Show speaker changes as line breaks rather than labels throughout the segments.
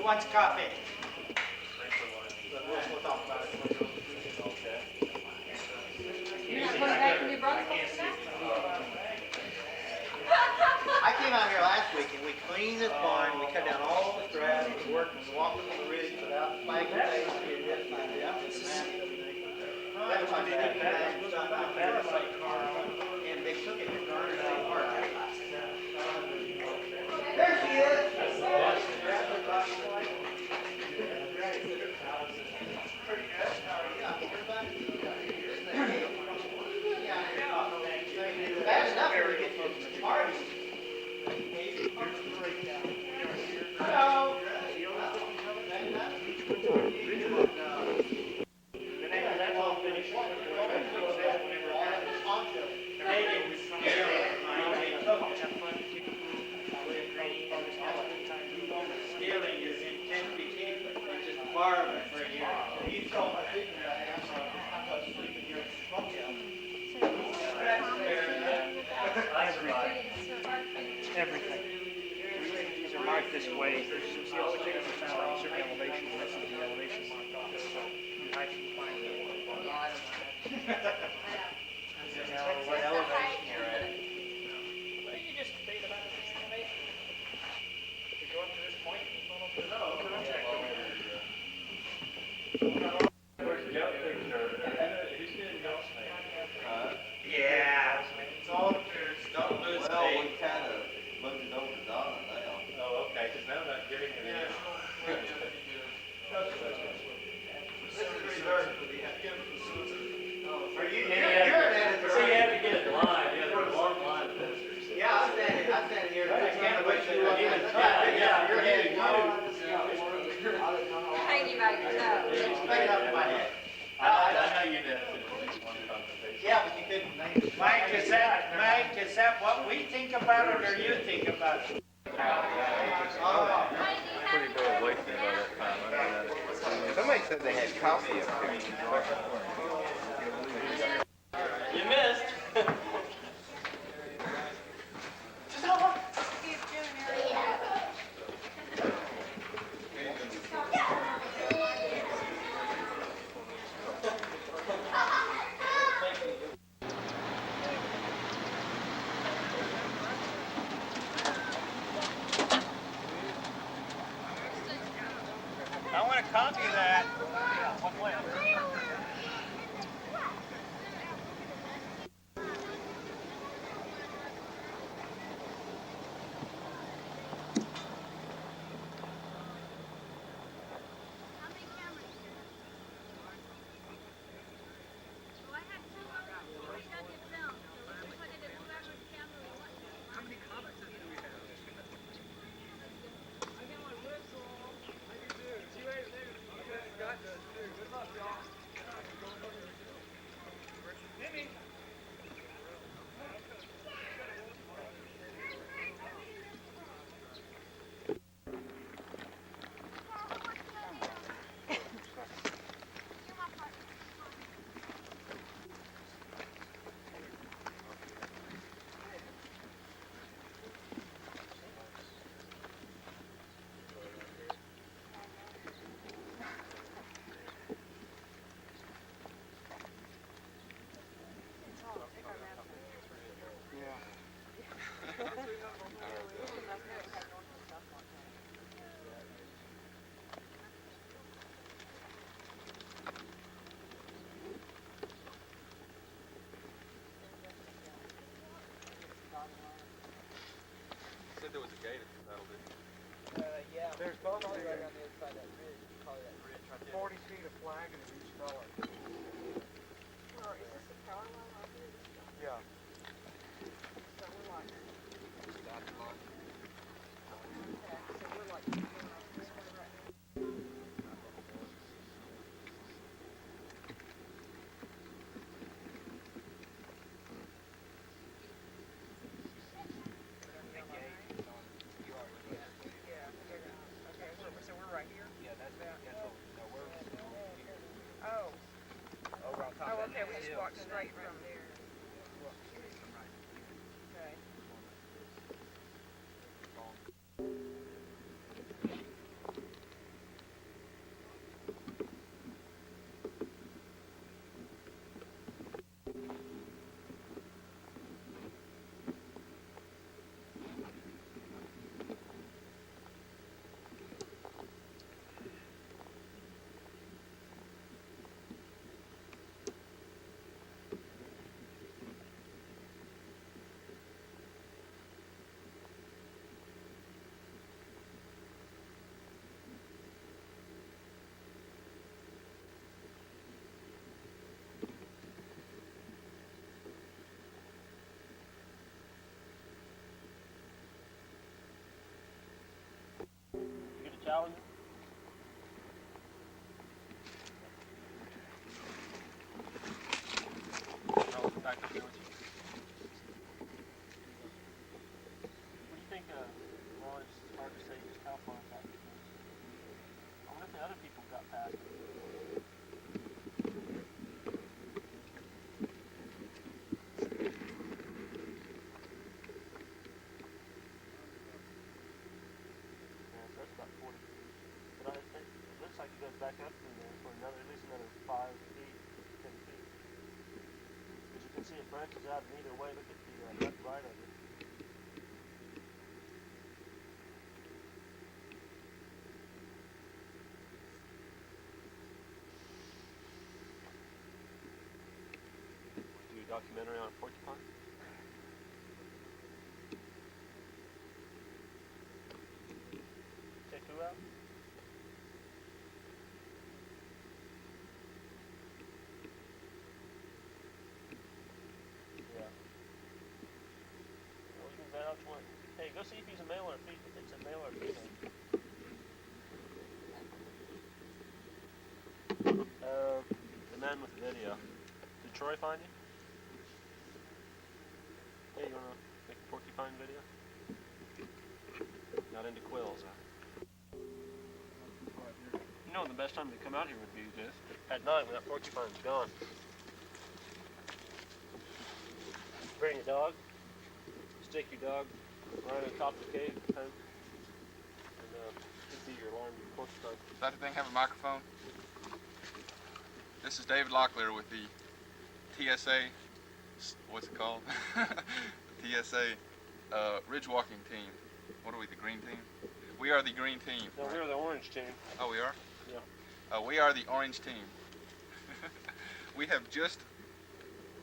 wants coffee?
We'll talk about it.
You're not going back to New Brunswick now?
I came out here last week and we cleaned this barn, we cut down all the grass, we worked, we walked on the ridge without flagging days, we did this, we did that, that was my dad, and they took it to Caverns State Park. There she is! Pretty good. Bad enough here to get to the party. Hello. Stealing is intent to be cheap, which is barber for a year. You told my people that I was sleeping here.
Everything. These are marked this way. See all the chickens are found on a certain elevation. This is the elevation marked off. So I can find it.
What elevation you're at?
Well, you just debate about the elevation. We go up to this point.
Yeah. It's all don't lose
Well,
faith.
we kind of moved it over to Donna now.
Oh, okay, because now I'm not getting it.
This is reserved for the Are you?
So you
You're an editor.
have to get it live. You have a long line of visitors.
Yeah, I'm standing here. I can't wait to
Yeah,
You're heading
Hanging by your nose.
Straight up in my head.
I know you did.
Yeah, but you couldn't name it. Mike, is that what we think about it or you think about it?
Pretty well wasted by that time. Somebody said they had coffee up there.
You missed.
I want to copy that.
Said there was a gate at the battle, didn't you?
Yeah. There's both right on the other side of that ridge. Probably that ridge right there. 40 feet of flag and a huge color.
Or is this a power line right here?
Yeah.
So we're like,
Dotted line.
okay, so we're like this way right now. So we're right here?
Yeah, that's that. No, we're
Oh.
over on top
Oh,
of that.
okay, we just walked straight from there. Okay.
Challenger? I'll back up there with you. What do you think, well, it's hard to say just how far back it goes. I wonder if the other people got past it. Yeah, so that's about 40 feet. But I think it looks like it goes back up in there for another, at least another 5 feet, 10 feet. Because you can see it branches out in either way. Look at the left, right of it. Do a documentary on a porcupine? Check who out? Yeah. Well, you can vouch one. Hey, go see if he's a male or a female. If it's a male or a female. The man with the video. Did Troy find you? Hey, you wanna make a porcupine video? Not into quills, huh? You know the best time to come out here would be this. At night when that porcupine's gone. Bring your dog. Stick your dog right on top of the cave pen. And it'd be your alarm porcupine.
Does that thing have a microphone? This is David Locklear with the TSA, what's it called? TSA Ridge Walking Team. What are we, the green team? We are the green team.
No, we're the orange team.
Oh, we are?
Yeah.
We are the orange team. We have just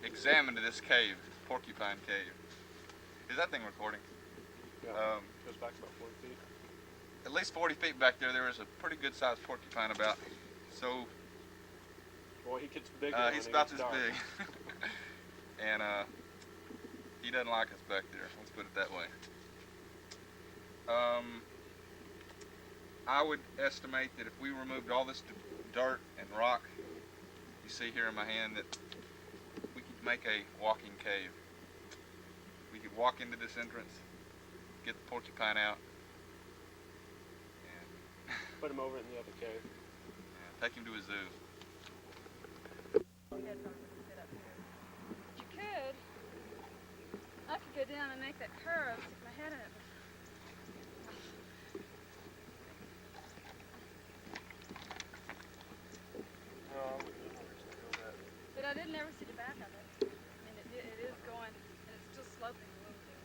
examined this cave, Porcupine Cave. Is that thing recording?
Yeah. Goes back about 40 feet.
At least 40 feet back there, there is a pretty good sized porcupine about. So,
Boy, he gets bigger.
he's about this big. And he doesn't like us back there, let's put it that way. I would estimate that if we removed all this dirt and rock you see here in my hand, that we could make a walking cave. We could walk into this entrance, get the porcupine out, and
Put him over in the other cave.
take him to a zoo.
Headphones and sit up here. But you could. I could go down and make that curve, stick my head in it.
No, I wouldn't do that.
But I didn't ever see the back of it. And it is going, and it's still sloping a little bit.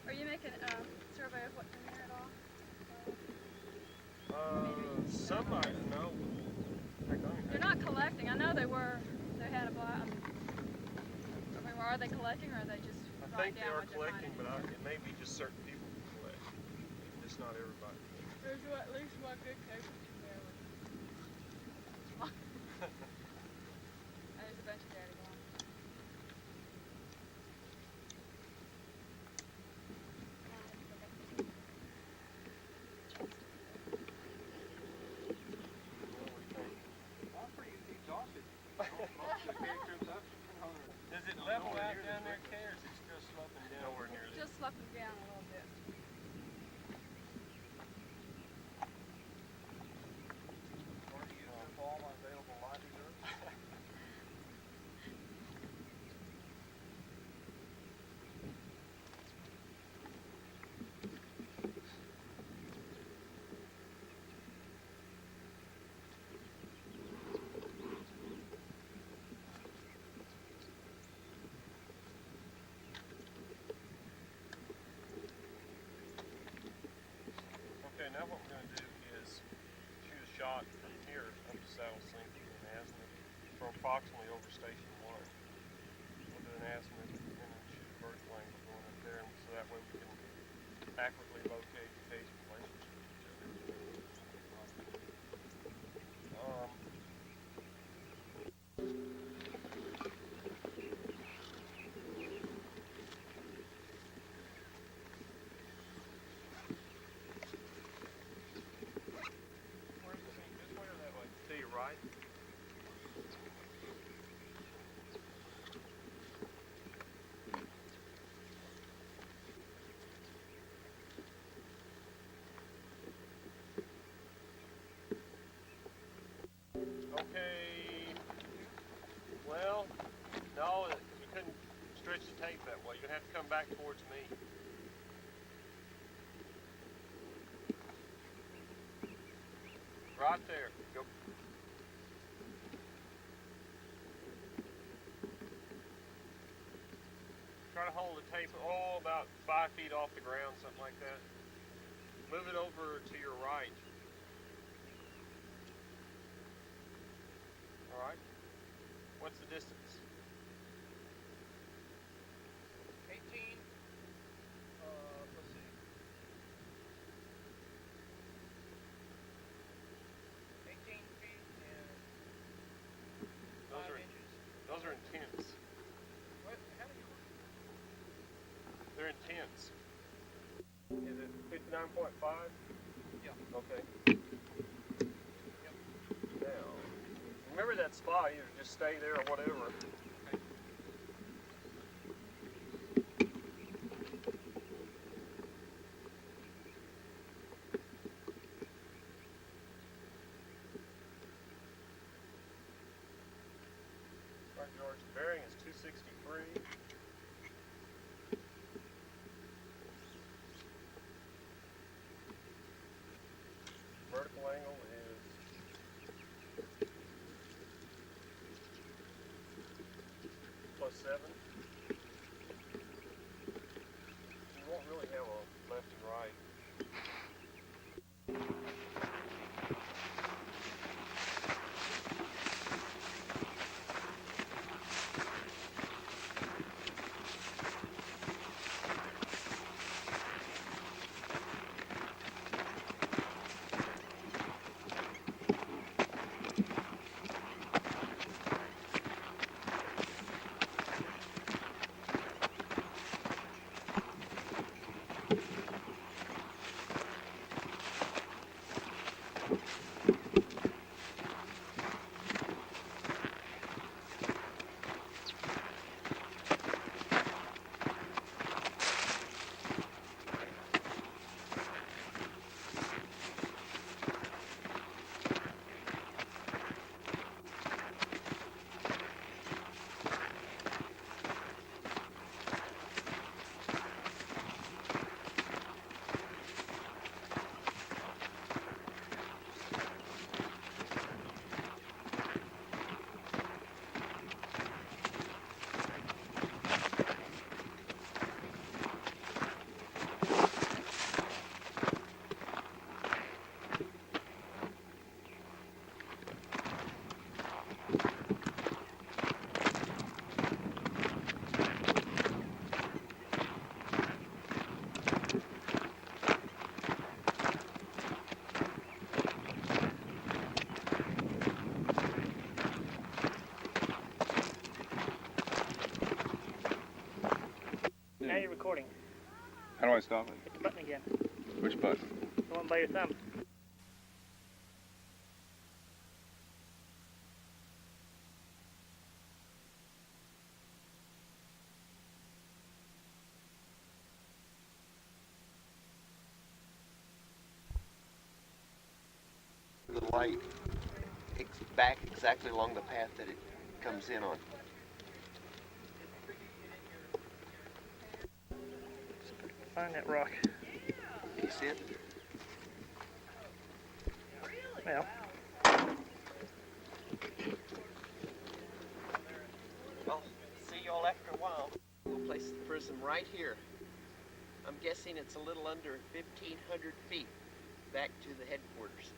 Are you making a survey of what's in there at all?
Some might know.
They're not collecting. I know they were. They had a blast. I mean, are they collecting, or are they just
I
writing
think they
down
are
what they're
collecting,
finding?
but it may be just certain people who collect. Just not everybody.
There's at least one good case in there. There's a bunch of daddy ones.
I'm pretty exhausted. Does it level out down there, Kay, or is it still sloping down? Nowhere near
Just sloping down a little bit.
Okay, now what we're going to do is shoot a shot from here up to Saddle Sink and azimuth for approximately over Station 1. We'll do an azimuth and then shoot a vertical angle going up there, and so that way we can accurately locate the case relationship with each other. Okay. Well, no, because we couldn't stretch the tape that way. You're going to have to come back towards me. Right there. Go. Try to hold the tape about 5 feet off the ground, something like that. Move it over to your right. All right. What's the distance?
18. Let's see. 18 feet and 5 inches.
Those are intense.
What? How do you?
They're intense. Is it 59.5?
Yeah.
Okay. Now, remember that spot, either just stay there or whatever. Right, George, the bearing is 263. Vertical angle is +7. You won't really have a left and right.
Now you're recording.
How do I stop it?
Hit the button again.
Which button?
The one by your thumb.
The light back exactly along the path that it comes in on.
Find that rock.
Can you see it?
Well,
I'll see y'all after a while. We'll place the prism right here. I'm guessing it's a little under 1,500 feet back to the headquarters.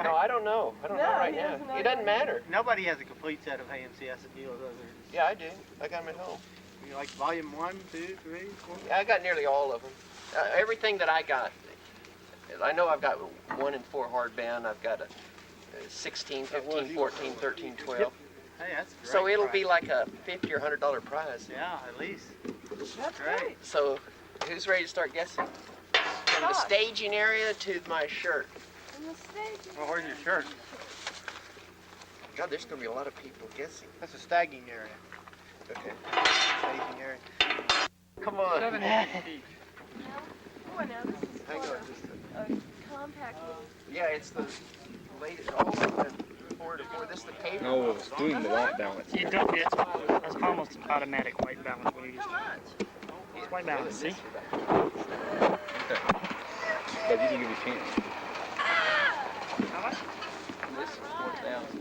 No, I don't know. I don't know right now. It doesn't matter.
Nobody has a complete set of AMCS and deals, does there?
Yeah, I do. I got them at home.
You like volume 1, 2, 3, 4?
I got nearly all of them. Everything that I got. I know I've got 1 and 4 hardbound. I've got a 16, 15, 14, 13, 12.
Hey, that's great.
So it'll
price.
be like a $50 or $100 prize.
Yeah, at least.
That's great.
So who's ready to start guessing? From the
Gosh.
staging area to my shirt.
And the stage.
Well, where's your shirt?
God, there's going to be a lot of people guessing.
That's a staging area.
Okay.
Staging area.
Come on.
Boy, now this is
Hang
for
on just a
a compact little.
Yeah, it's the latest. Oh, for this the cave.
No, it's doing the white balance.
You don't, it's almost automatic white balance when you use it. It's white balance, see?
Okay. But you didn't give me a chance.
How much?
This is 4,000.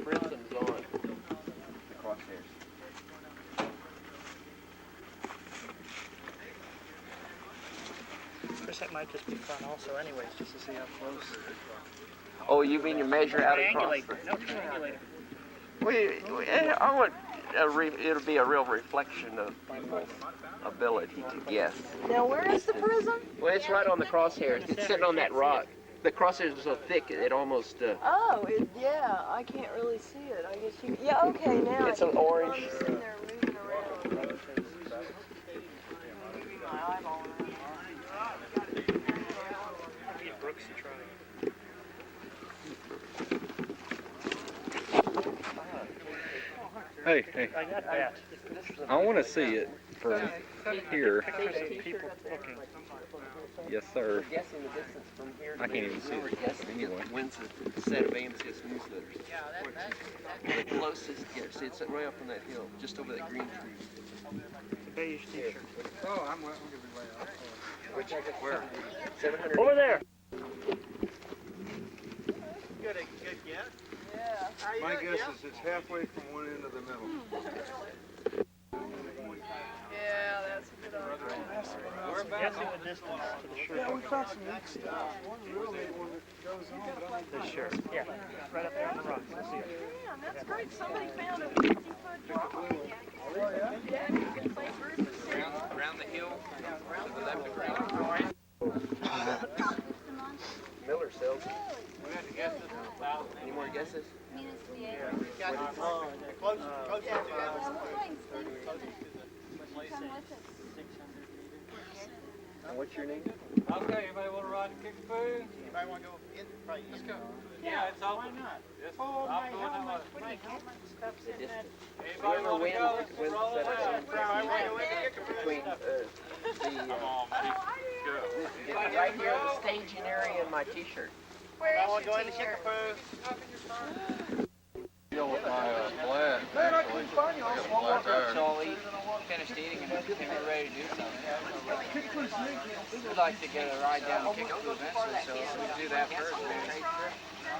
Prism's on. The crosshairs.
Chris, that might just be fun also anyways, just to see how close.
Oh, you mean you measure out across?
Triangulate. No, triangulator.
I want it'll be a real reflection of people's ability to guess.
Now, where is the prism?
Well, it's right on the crosshairs. It's sitting on that rock. The crosshairs are so thick, it almost,
Oh, yeah, I can't really see it. I guess you. Yeah, okay, now.
it's an orange.
I'm sitting there moving around. Moving my eyeball around.
Get Brooks to try.
Hey,
I got that.
I want to see it from here.
Pictures of people looking.
Yes, sir.
We're guessing the distance from here to
I can't even see
We're
it
guessing
anyway.
when's a set of AMCS newsletters. The closest, yeah, see, it's right up on that hill, just over that green tree.
Beige t-shirt.
Oh, I'm going to be way off.
Which, where? 700.
Over there.
Good guess.
Yeah.
My guess is it's halfway from one end to the middle.
Yeah, that's a good idea.
Guessing the distance to the shirt.
Yeah, we found some neat stuff. One real neat one that goes on, but I don't
The shirt. Yeah, right up there on the rocks. I see it.
Man, that's great. Somebody found a 50-foot drop. Yeah, you can play group.
Around the hill, to the left of ground. Miller sells. Any more guesses?
Close to
And what's your name?
Okay, anybody want to ride the Kickapoo?
Anybody want to go in? Probably
Let's
in.
go. Yeah, it's open.
Why not?
I'm going that way.
The distance.
Anybody want to go? Let's roll it out.
Between
Come on, buddy.
right here, the staging area and my t-shirt.
I want to go in the Kickapoo.
Deal with my blast, actually. I got a black tire.
So I'll eat, finished eating and get ready to do something. We'd like to get a ride down to Kickapoo eventually, so we do that first.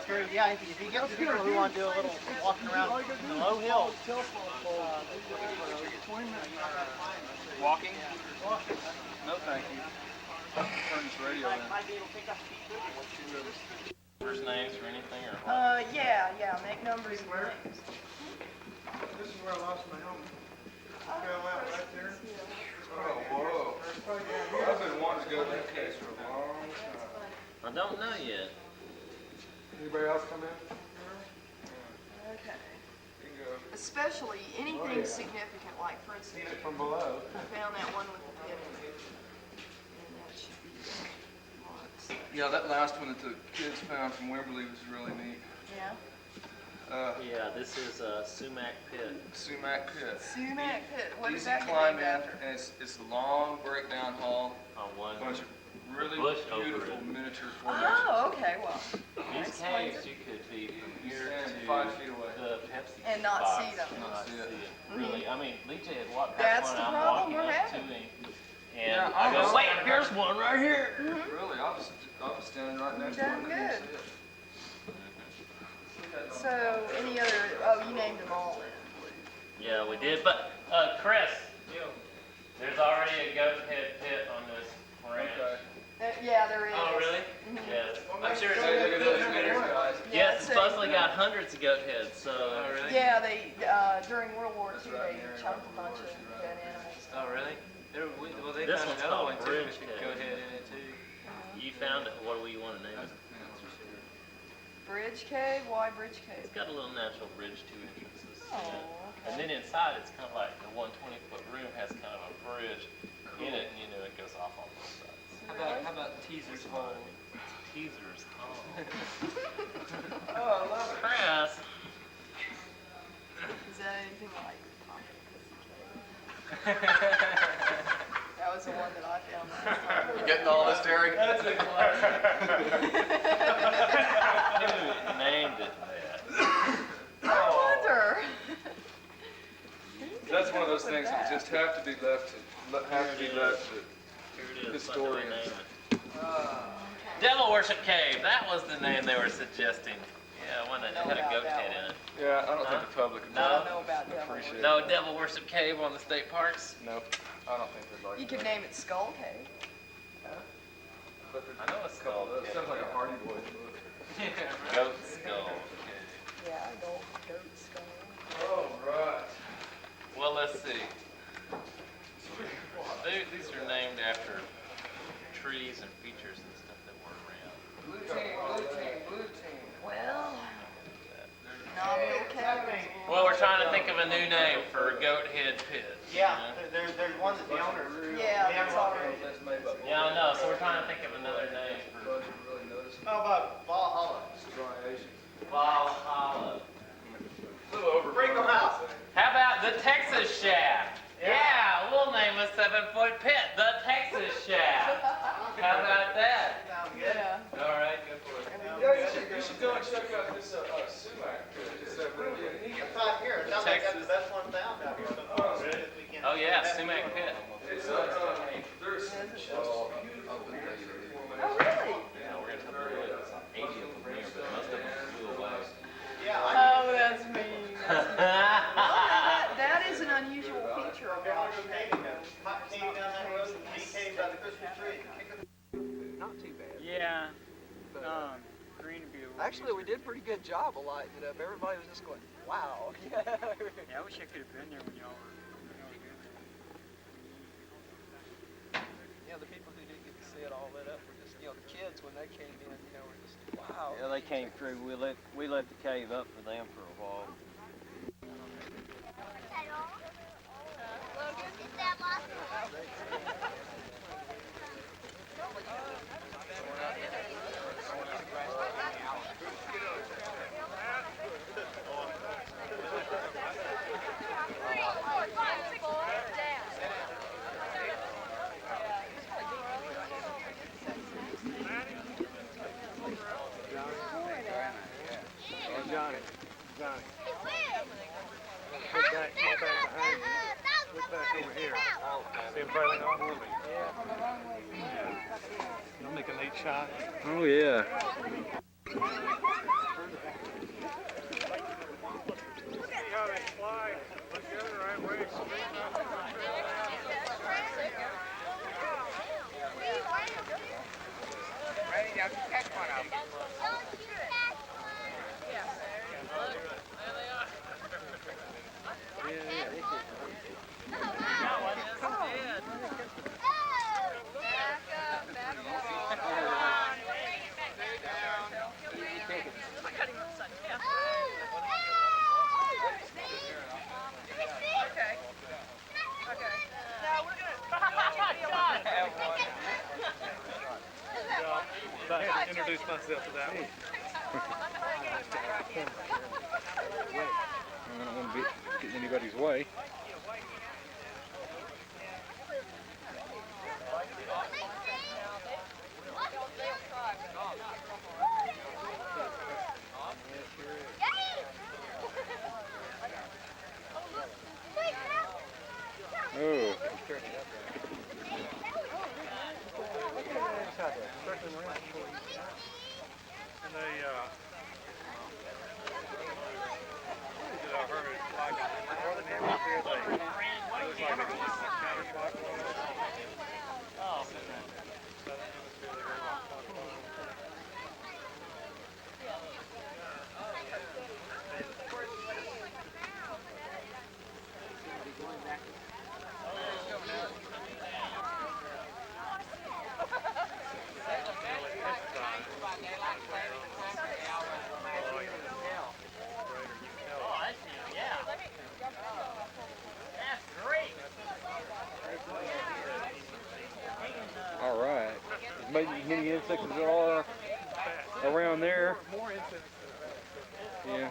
Sure, yeah, if you get here, we want to do a little walking around the low hill.
Walking? No, thank you. Turn this radio in.
First names or anything or what?
Yeah, make numbers and names.
This is where I lost my helmet. Fell out right there.
Oh, whoa. I've been wanting to go to that case for a long time.
I don't know yet.
Anybody else come in?
Okay.
You can go.
Especially anything significant, like for instance,
See it from below.
I found that one with the pit in it. And that should be marks.
Yeah, that last one that the kids found from Wimberley was really neat.
Yeah.
Yeah, this is Sumac Pit.
Sumac Pit.
Sumac Pit. What is
Easy
that
climb
named
in,
after?
and it's a long breakdown hall.
On one.
Bunch of really
bush over
beautiful
it.
miniature formations.
Oh, okay. Well,
These
explains
caves, you could be from here
Stand
to
5 feet away.
the Pepsi
And not
box
see them.
and
Not
not
see
see
it.
it. Really, I mean, Lee J had walked
That's
past
the
one, I'm
problem
walking
we're
up to
having.
him, and
Yeah,
I go,
I'm
wait,
standing
here's one right here.
Really, I was standing right next to
Done
it. and I
good.
didn't see it.
So, any other, oh, you named them all then.
Yeah, we did, but, Chris, there's already a goat head pit on this ranch.
Okay.
Yeah, there is.
Oh, really?
Mhm.
Yes.
I'm sure it's look at those winners, guys.
Yeah,
Yes, it's
so-
supposedly got hundreds of goat heads, so.
Yeah, they, during World War II, they chunked a bunch of dead animals
Oh, really?
Well, they
This
found
one's
another
called
one too.
Bridge
We should
Cave.
go ahead in it too.
You found it. What do you want to name it?
Bridge Cave? Why Bridge Cave?
It's got a little natural bridge, 2 entrances.
Oh,
And then inside, it's kind of like the 120-foot room has kind of a bridge in it, and it goes off on both sides.
How about Teaser's Hole?
Teasers. Oh.
Oh, I love it.
Chris.
Is that anything like Pussy Cave? That was the one that I found last time.
You getting all this, Terry?
That's a classic.
Who named it that?
I wonder.
That's one of those things that just have to be left to
Here it is.
historians.
What did they name it? Devil Worship Cave. That was the name they were suggesting. Yeah, one that had a goat head in it.
Yeah, I don't think the public would
I don't know about that one.
appreciate
No Devil Worship Cave on the state parks.
Nope. I don't think they'd like
You
that.
could name it Skull Cave.
But there's
I know it's called
It sounds like a Hardy Boys book.
Goat Skull.
Yeah, goat skull.
Oh, right.
Well, let's see. These are named after trees and features and stuff that were around.
Blue team, blue team, blue team.
Well, nominal cave.
Well, we're trying to think of a new name for Goat Head Pit.
Yeah, there's one that the owner.
Yeah,
we haven't
that's
walked
already.
through.
That's made by
Yeah, I know. So we're trying to think of another name for
really notice
How about Valhalla?
striations.
Valhalla.
A little over.
Bring them out.
How about the Texas Shaft? Yeah, we'll name a 7-foot pit, the Texas Shaft. How about that?
Sounds good.
Yeah.
All right, go for it.
Yeah, you should go and check out this sumac pit. It's really neat.
It's right here. It sounds like that's the best one found out here. So far. If we can-
Oh yeah, sumac pit.
It's there's some beautiful
Oh, really?
Yeah, we're gonna have to do it. It's 80 of them here, but most of them flew away.
Yeah,
Oh, that's mean. That is an unusual feature
I
about
go caving now. Hot cave down that road, me cave by the Christmas tree.
Not too bad.
Yeah.
But,
Greenview.
actually, we did a pretty good job of lighting it up. Everybody was just going, wow.
Yeah, I wish I could have been there when y'all were doing that.
Yeah, the people who did get to see it all lit up were just, the kids when they came in, were just, wow.
Yeah, they came through. We left the cave up for them for a while.
Johnny. Look back behind you. Look back over here. See him trailing off? You'll make a neat shot.
Oh yeah.
See how they fly. Look the other right way.
I had to introduce myself to that one.
I don't want to get in anybody's way. Oh.
And they, I heard it like more than ever here.
many insects as there are around there.
More insects than that.
Yeah.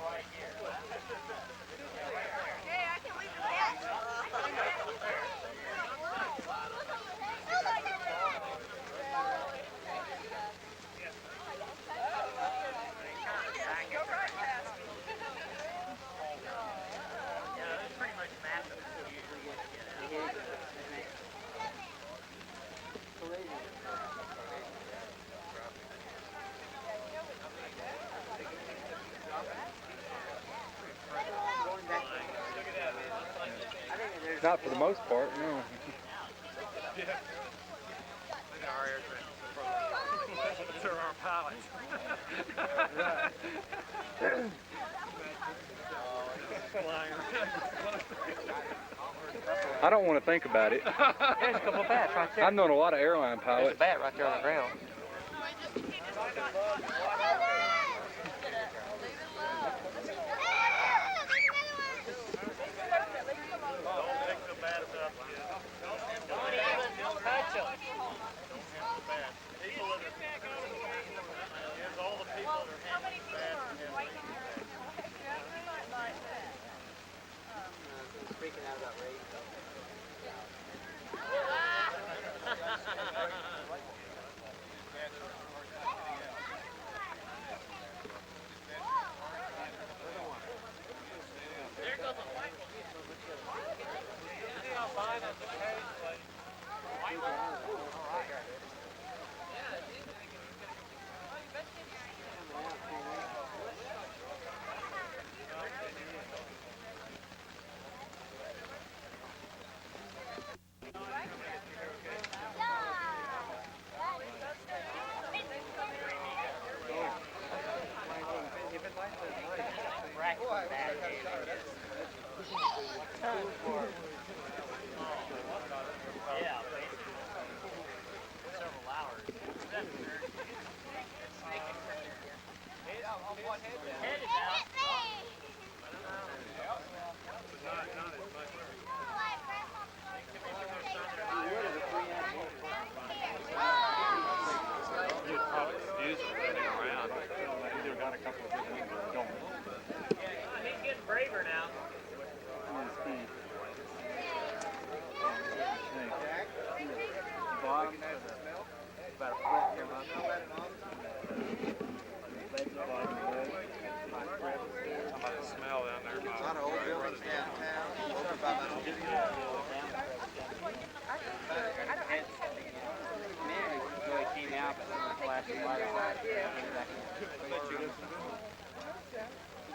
Not for the most part, no.
Yeah. Our aircraft. They're our pilots.
I don't want to think about it.
There's a couple of bats right there.
I've known a lot of airline
There's a
pilots.
bat right there on the ground.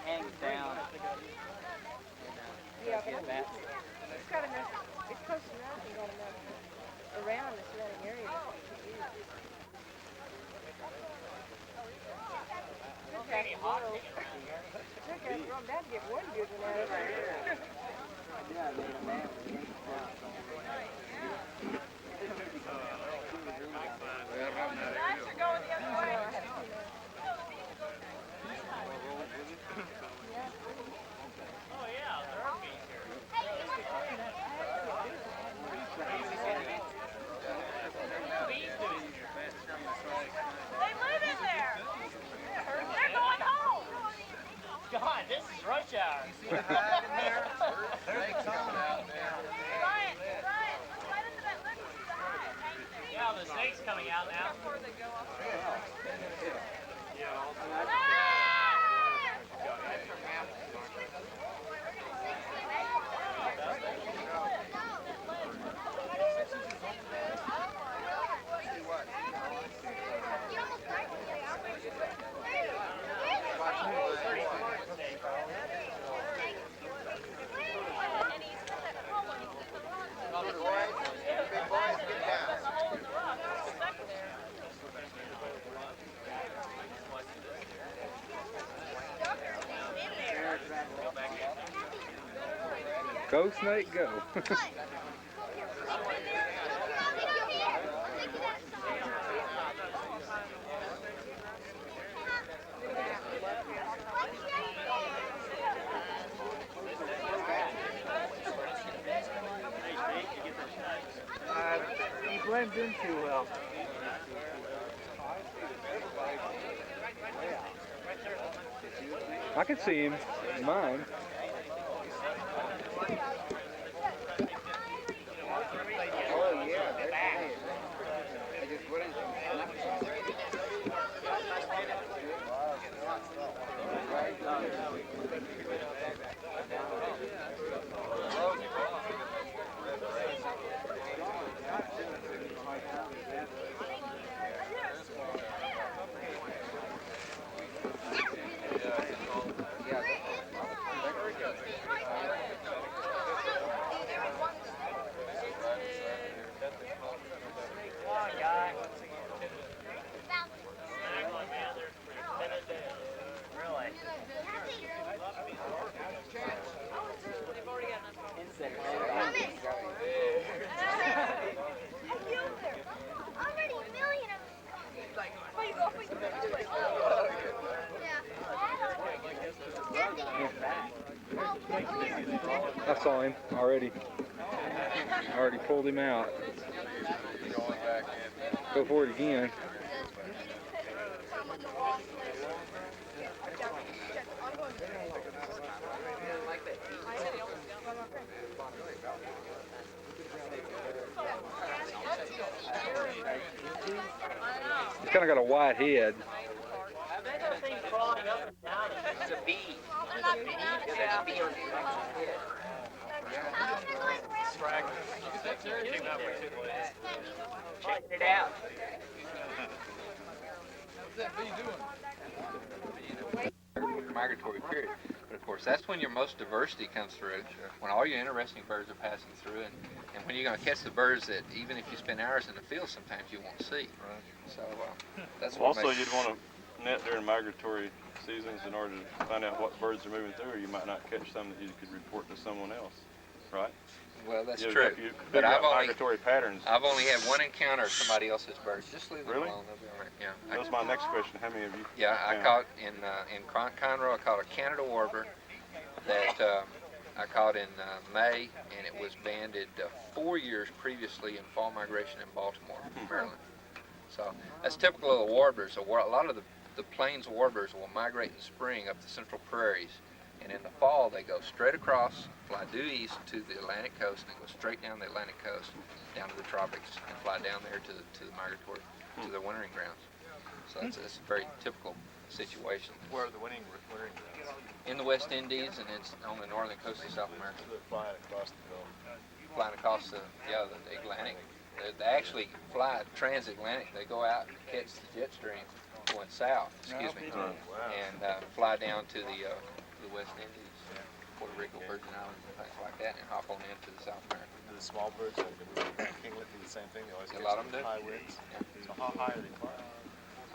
Hangs down.
Yeah, but it's got enough, it's close enough and got enough around the surrounding area that you can use. Okay, I'm about to get one good one out of there.
God, this is rush hour.
You see the bag in there? Snake's on out there.
Ryan, right into that look, see the hive hanging there.
Yeah, the snake's coming out now.
Before they go off.
Go, snake, go.
He blends in too well.
I can see him in mine.
Oh, yeah, they're there. I just went in.
I saw him already. I already pulled him out. Go for it again. He's kind of got a white head.
It's a bee. There's a bee on it. Check it out.
Migratory period. But of course, that's when your most diversity comes through, when all your interesting birds are passing through, and when you're going to catch the birds that even if you spend hours in the field, sometimes you won't see. Right. So that's what
also you'd want to net during migratory seasons in order to find out what birds are moving through, or you might not catch some that you could report to someone else, right?
Well, that's
You
true.
but migratory patterns.
I've only had one encounter of somebody else's birds. Just leave them alone; they'll be all right. Yeah.
That was my next question. How many of you?
Yeah, I caught in Conroe. I caught a Canada warbler that I caught in May, and it was banded 4 years previously in fall migration in Baltimore, Maryland. So that's typical of the warblers. A lot of the plains warblers will migrate in spring up the central prairies, and in the fall they go straight across, fly due east to the Atlantic coast, and go straight down the Atlantic coast down to the tropics and fly down there to the migratory, to their wintering grounds. So that's a very typical situation.
Where are the wintering grounds?
In the West Indies, and it's on the northern coast of South America.
So they're flying across the Gulf.
Flying across the Atlantic. They actually fly transatlantic. They go out and catch the jet stream going south, and fly down to the West Indies, Puerto Rico, Virgin Islands, and things like that, and hop on into the South America.
Do the small birds, like the kinglet, do the same thing? They always
A lot of them do.
high winds. Yeah. So how high are they flying?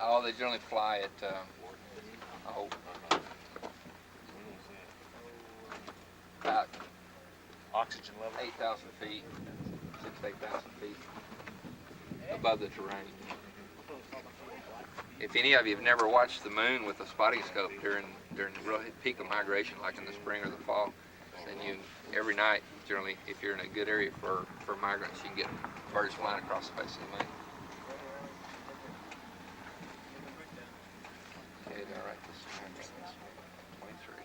Oh, they generally fly at about
oxygen level
8,000 feet, 6,000 to 8,000 feet above the terrain. If any of you have never watched the moon with a spotting scope during the real peak of migration, like in the spring or the fall, then you every night, generally, if you're in a good area for migrants, you can get birds flying across the face of the moon. Okay, all right, this is 23.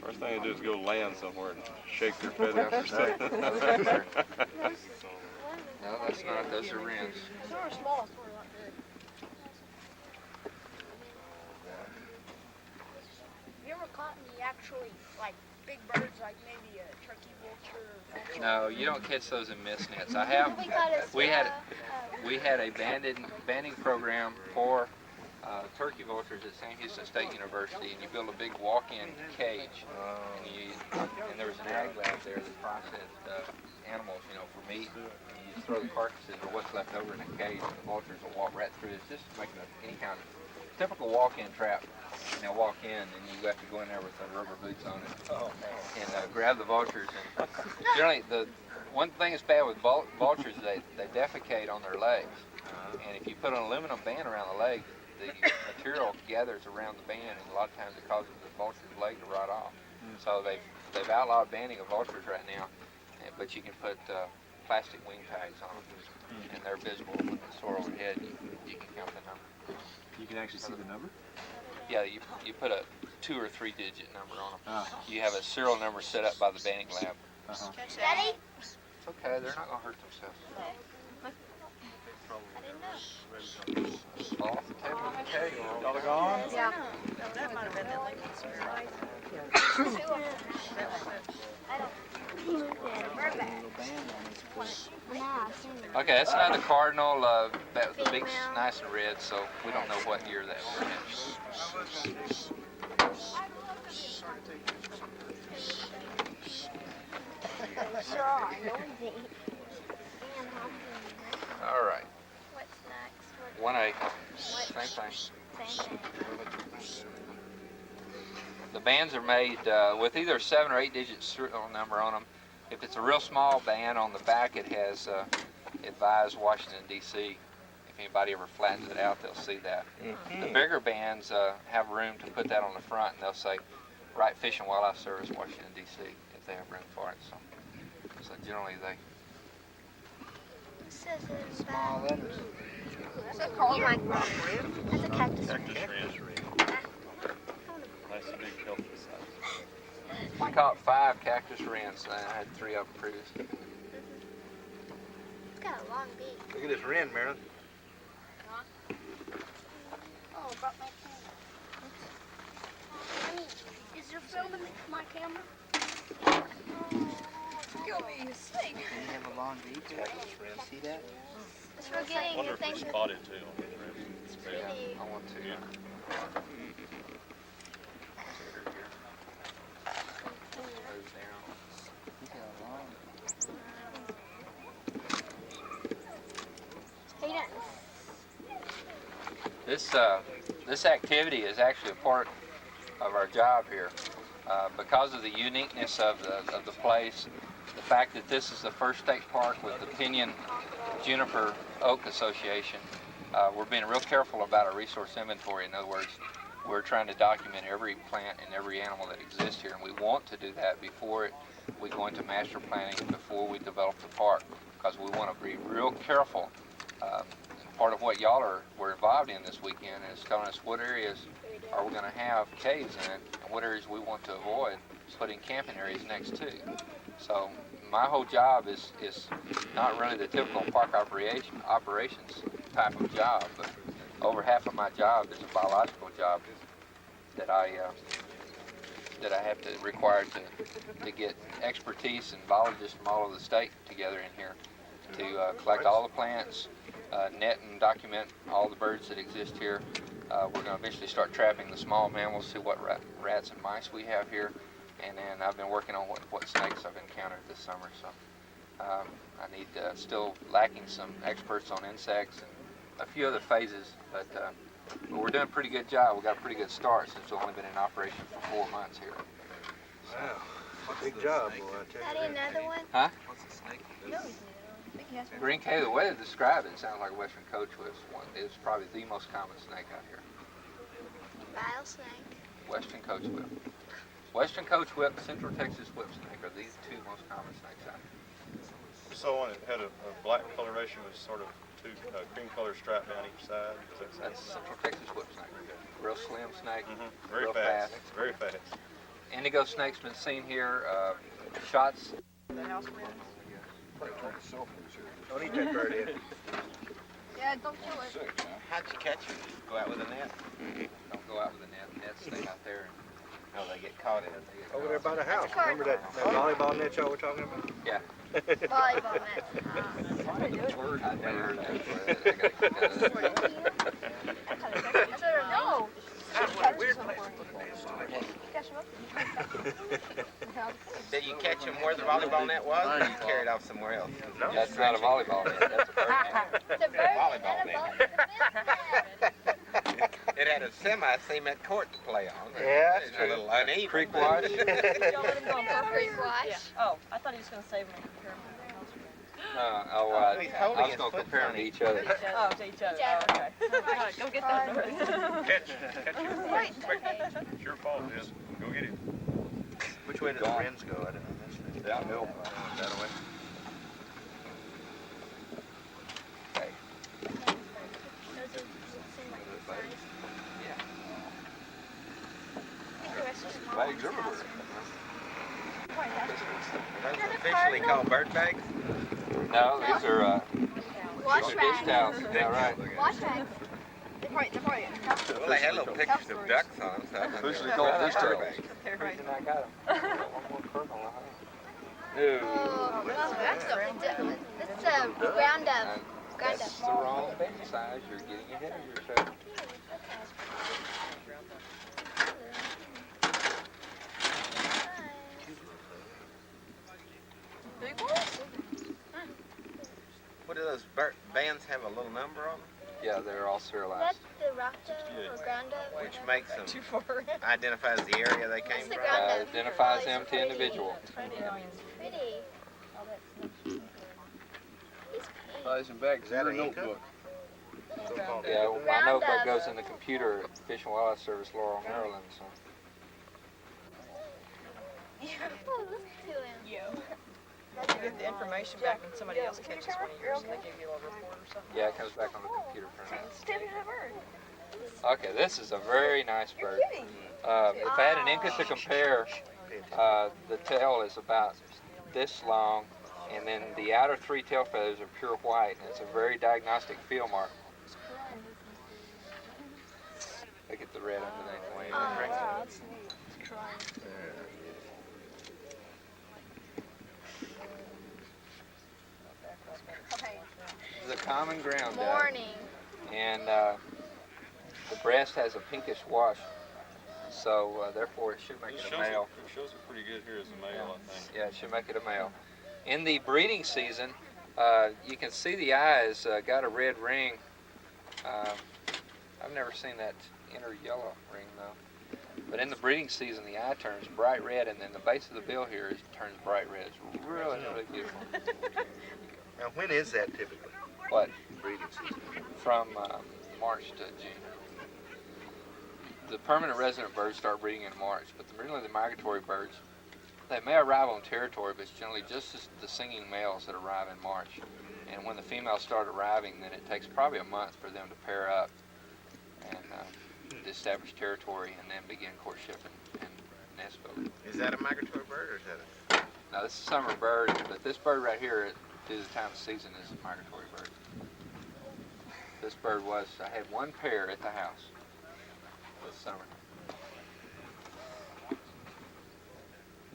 First thing they do is go land somewhere and shake their feathers or something.
No, that's not. Those are wrens.
Some are small, some are not big. Have you ever caught any actually, like, big birds, like maybe a turkey vulture?
No, you don't catch those in mist nets. I have. We had a banding program for turkey vultures at St. Houston State University, and you build a big walk-in cage, and there was an ag lab there that processed animals, for meat. And you just throw the carcasses or what's left over in a cage, and the vultures will walk right through. It's just making any kind of typical walk-in trap. And they'll walk in, and you have to go in there with the rubber boots on it and grab the vultures. And generally, the one thing that's bad with vultures is they defecate on their legs, and if you put an aluminum band around the leg, the material gathers around the band, and a lot of times it causes the vulture's leg to rot off. So they've outlawed banding of vultures right now. but you can put plastic wing tags on them, and they're visible when they soar overhead. You can count the number.
You can actually see the number?
Yeah, you put a 2 or 3 digit number on them. You have a serial number set up by the banding lab.
Daddy?
It's okay, they're not going to hurt themselves. Fall off the table with the keg.
Y'all are gone?
Yeah.
That might have been that Lincoln spirit.
Okay, that's another cardinal. The beak's nice and red, so we don't know what year that was in. All right.
What's next?
1A. Same thing.
Same thing.
The bands are made with either a 7 or 8 digit serial number on them. If it's a real small band, on the back it has advised Washington, D.C. If anybody ever flattens it out, they'll see that. The bigger bands have room to put that on the front, and they'll say, Right Fish and Wildlife Service, Washington, D.C., if they have room for it. So generally they...
Small
letters.
Is that called like that's a cactus.
Cactus red. Nice big healthy size.
I caught 5 cactus wrens, and I had 3 of them produced.
It's got a long beak.
Look at this wren, Marilyn.
Oh, I brought my camera. Mommy, is there film in my camera?
It's gonna be a snake.
They have a long beak. See that?
It's for getting
I wonder if they're
things.
spotted too.
It's pretty.
I want to. This activity is actually a part of our job here. Because of the uniqueness of the place, the fact that this is the first state park with the Pinyon Juniper Oak Association, we're being real careful about our resource inventory. In other words, we're trying to document every plant and every animal that exists here, and we want to do that before we go into master planning, before we develop the park, because we want to be real careful. Part of what y'all were involved in this weekend is telling us what areas are we going to have caves in it, and what areas we want to avoid putting camping areas next to. So my whole job is not really the typical park operations type of job, but over half of my job is a biological job that I have to require to get expertise and biologists from all over the state together in here to collect all the plants, net and document all the birds that exist here. We're going to eventually start trapping the small mammals, see what rats and mice we have here, and then I've been working on what snakes I've encountered this summer. So I need still lacking some experts on insects and a few other phases, but we're doing a pretty good job. We got a pretty good start since we've only been in operation for 4 months here. So.
Wow, big job, boy. I tell you.
Daddy, another one?
Huh?
What's a snake?
No, he's not. I think he has one.
Green cave, the way to describe it sounds like a western coachwhip. It's probably the most common snake out here.
Rattlesnake.
Western coachwhip. Western coachwhip, Central Texas whip snake are these 2 most common snakes out here.
So on it had a black coloration with sort of 2 cream color strap down each side.
That's Central Texas whip snake. Real slim snake.
Very
real
fast. Very fast.
Indigo snake's been seen here. Shots.
The house wren.
Don't eat that bird, Ed.
Yeah, don't kill it.
How'd you catch it? Go out with a net?
Don't go out with a net. Nets stay out there.
Oh, they get caught in it.
Over there by the house. Remember that volleyball net y'all were talking about?
Yeah.
Volleyball net.
I've never heard that before.
No.
That's what a weird place. Did you catch him where the volleyball net was, or you carried off somewhere else?
No.
That's not a volleyball net. That's a bird net.
It's a bird
Volleyball
net.
It had a semi-cement court to play on.
Yeah,
It's a little uneven.
Creek wash.
Don't let him go on purpose.
Creek wash.
Yeah. Oh, I thought he was going to save him and compare him to the house wren.
I was going to compare them to each other.
Oh, to each other. Oh, okay. Go get that.
Catch your fault, Ed. Go get him.
Which way did the wrens go? I didn't know.
Downhill. That way.
Okay.
Bags everywhere.
That's officially called bird bags?
No, these are
Wash
dish
rags.
towels. Is that right?
Wash rags.
Well, they had little pictures of ducks on them, so I
Officially called dish towels.
Reason I got them. One more kernel.
Oh, that's a ground up. Ground
That's
up.
the wrong baby size. You're getting ahead of yourself.
What do those bands have a little number on them?
Yeah, they're all serialized.
That's the Rocta or ground up.
Which makes them, identifies the area they came from?
Identifies them to individual.
Pretty.
Size and bags.
Is that
Your
a
notebook.
Yeah, my notebook goes in the computer at Fish and Wildlife Service, Laurel, Maryland. So.
Oh, look to him.
You get the information back when somebody else catches one of yours and they give you a report or something.
Yeah, it comes back on the computer printout.
Stepping on a bird.
Okay, this is a very nice bird. If I had an Inca to compare, the tail is about this long, and then the outer 3 tail feathers are pure white, and it's a very diagnostic field mark. Look at the red underneath the wing.
Wow, that's neat. It's crying.
This is a common ground duck,
Morning.
and the breast has a pinkish wash, so therefore it should make it a male.
It shows it pretty good here as a male, I think.
Yeah, it should make it a male. In the breeding season, you can see the eyes got a red ring. I've never seen that inner yellow ring though. But in the breeding season, the eye turns bright red, and then the base of the bill here turns bright red. It's really, really beautiful.
Now, when is that typically?
What?
Breeding season.
From March to June. The permanent resident birds start breeding in March, but really the migratory birds, they may arrive on territory, but it's generally just the singing males that arrive in March. And when the females start arriving, then it takes probably a month for them to pair up and establish territory and then begin courtship and nest building.
Is that a migratory bird or is that a...
Now this is a summer bird, but this bird right here, due to the time of season, is a migratory bird. This bird was, I had one pair at the house this summer.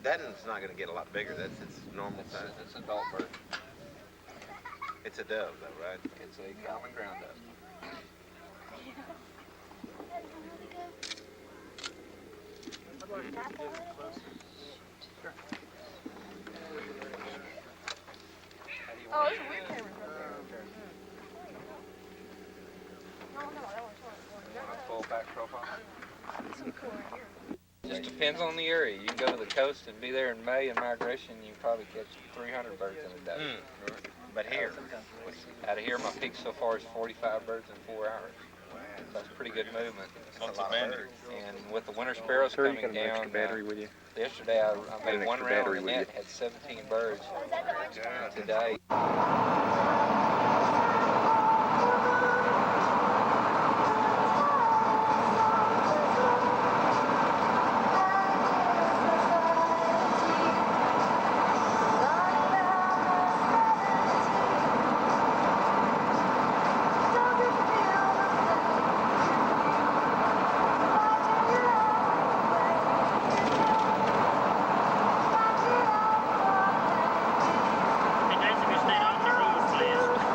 That one's not going to get a lot bigger. That's its normal size.
It's an adult bird.
It's a dove, though, right?
It's a common ground dove.
Oh, there's a weird camera right there. No, that one's
Full back profile. Just depends on the area. You can go to the coast and be there in May in migration. You can probably catch 300 birds in a day.
But here,
out of here, my peak so far is 45 birds in 4 hours. So that's pretty good movement.
Lots of banding.
And with the winter sparrows coming down,
with you.
yesterday I made one round of the net, had 17 birds. Today.
Hey, guys, if you stayed off the road, please.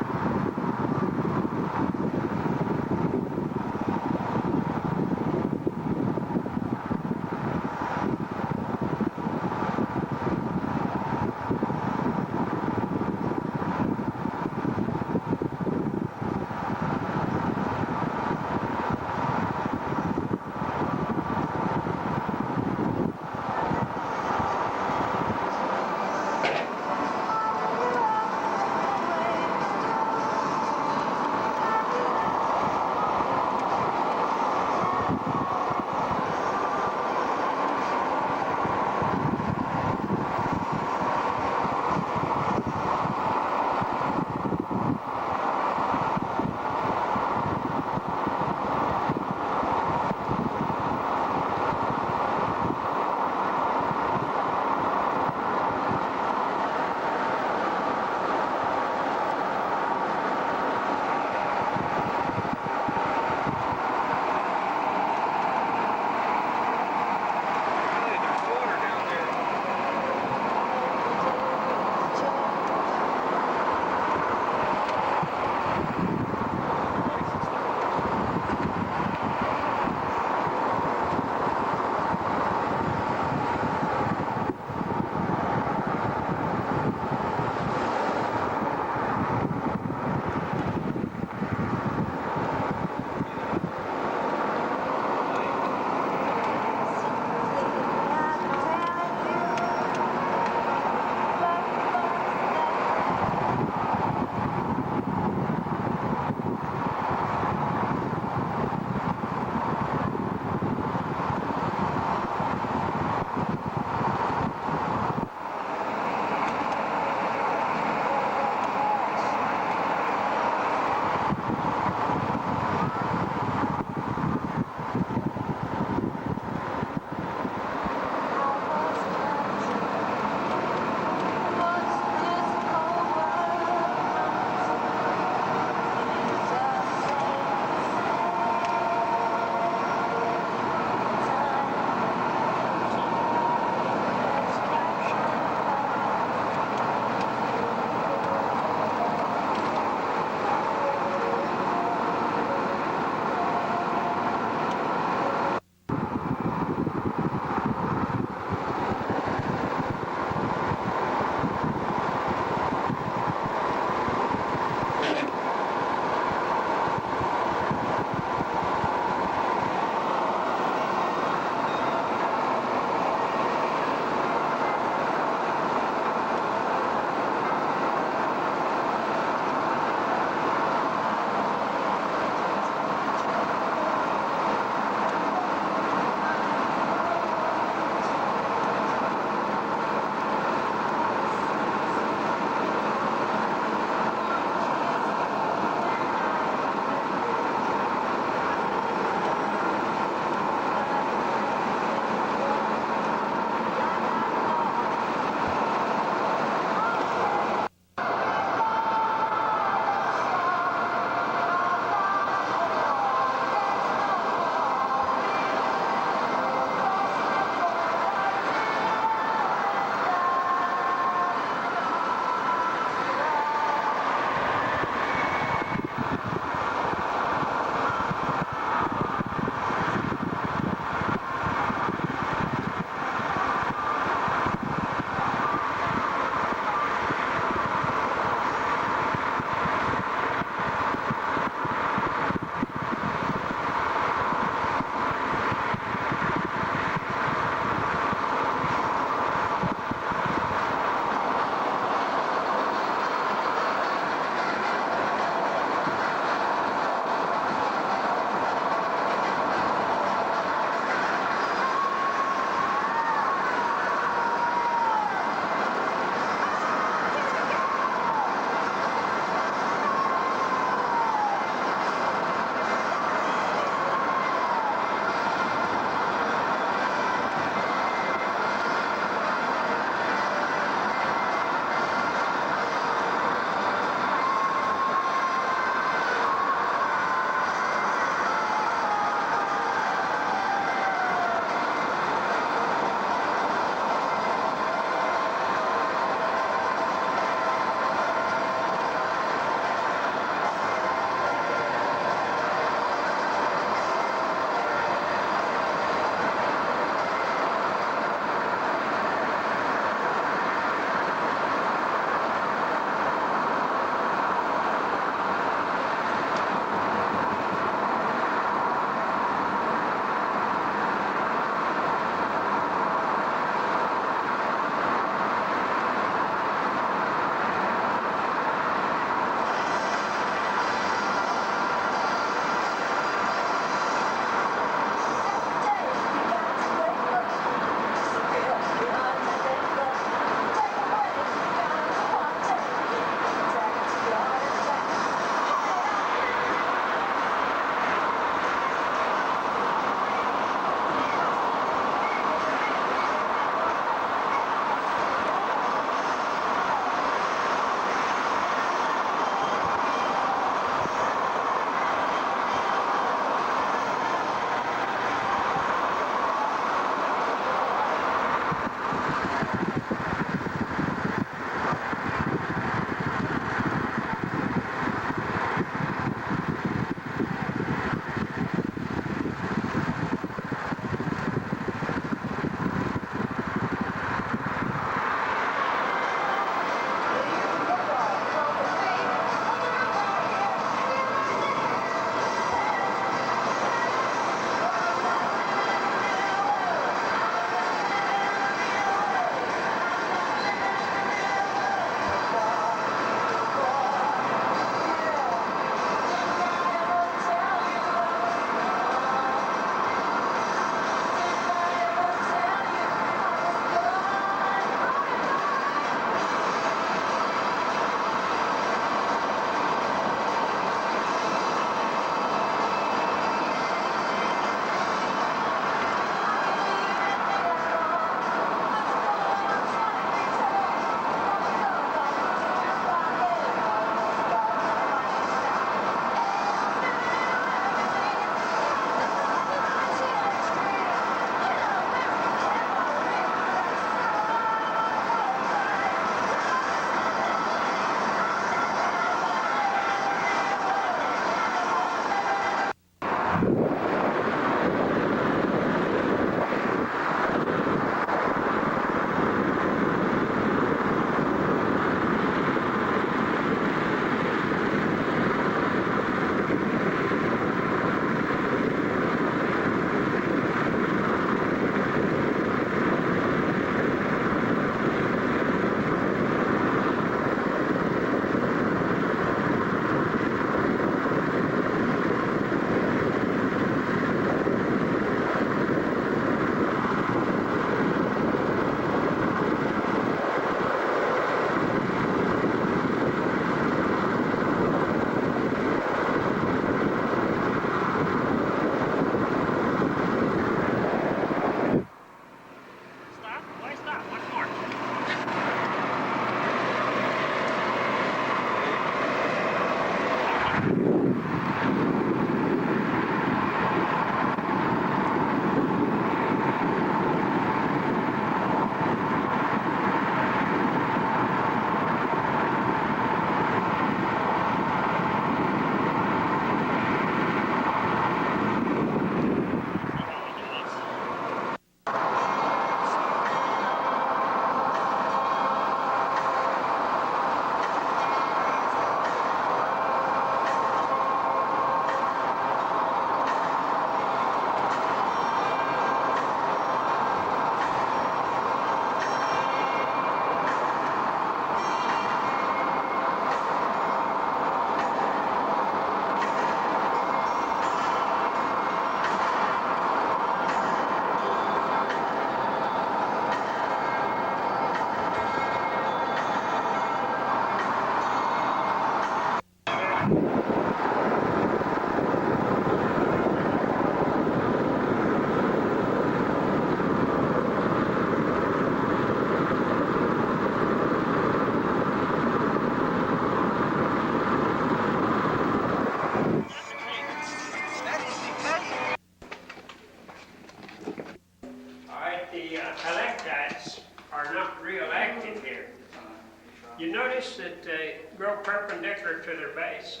You notice that they grow perpendicular to their base.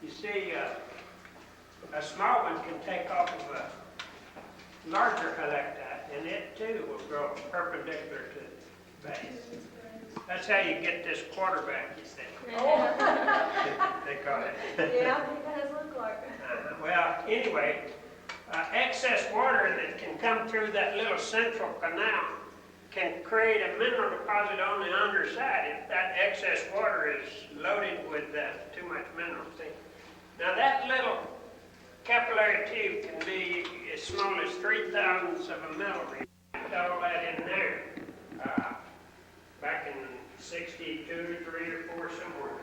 You see, a small one can take off of a larger collectite, and it too will grow perpendicular to the base. That's how you get this quarterback, you see. They call it.
Yeah, it does look like it.
Well, anyway, excess water that can come through that little central canal can create a mineral deposit on the underside if that excess water is loaded with too much mineral. See? Now that little capillary tube can be as small as 0.003 of a millimeter. Put all that in there back in 62 to 3 or 4 somewhere.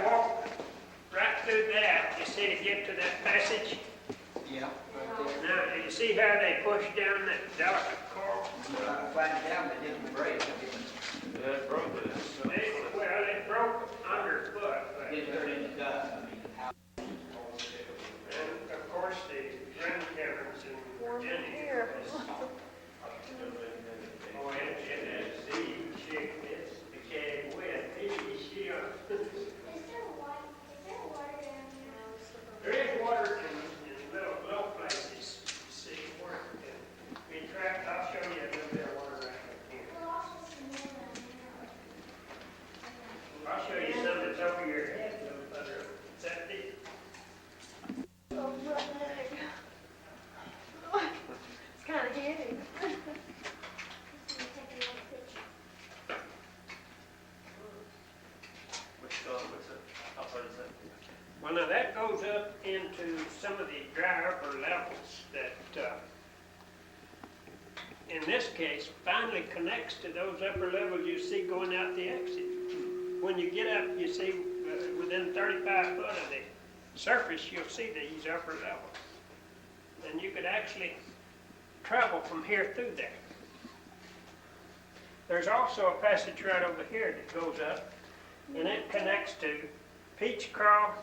Walk right through that, you see, to get to that passage.
Yeah, right
Now, you see how they push down that delicate coral?
Flattened down, they didn't break.
Yeah, it broke it.
Well, it broke underfoot, but...
It turned into dust.
And, of course, the ring caverns in Virginia is... Oh, it has Z-shaped, it's the cave with There is water in little low places, you see, where it can be trapped. I'll show you a little bit of water right here. I'll show you some that's over your head, a little further. Is that deep?
Oh, my leg. It's kind of heavy.
Well, now that goes up into some of the dry upper levels that, in this case, finally connects to those upper levels you see going out the exit. When you get up, you see within 35 foot of the surface, you'll see these upper levels. And you could actually travel from here through there. There's also a passage right over here that goes up, and it connects to Peach Craw